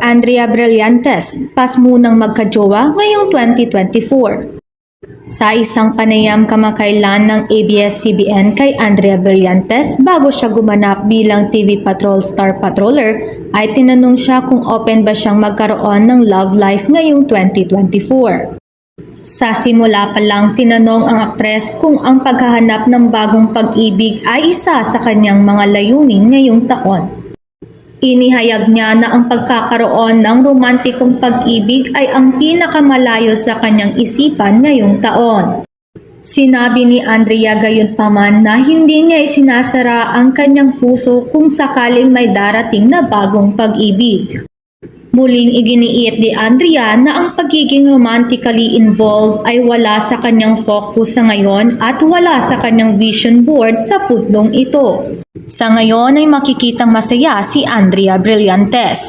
Andrea Brillantes, pas munang magkajowa ngayong 2024. Sa isang panayam kamakailan ng ABS-CBN kay Andrea Brillantes bago siya gumanap bilang TV Patrol Star Patroller, ay tinanong siya kung open ba siyang magkaroon ng love life ngayong 2024. Sa simula pa lang tinanong ang aktres kung ang paghahanap ng bagong pag-ibig ay isa sa kanyang mga layunin ngayong taon. Inihayag niya na ang pagkakaroon ng romantikong pag-ibig ay ang pinakamalayo sa kanyang isipan ngayong taon. Sinabi ni Andrea gayunpaman na hindi niya isinasara ang kanyang puso kung sakaling may darating na bagong pag-ibig. Muling iginiit ni Andrea na ang pagiging romantically involved ay wala sa kanyang focus sa ngayon at wala sa kanyang vision board sa pundong ito. Sa ngayon ay makikitang masaya si Andrea Brillantes.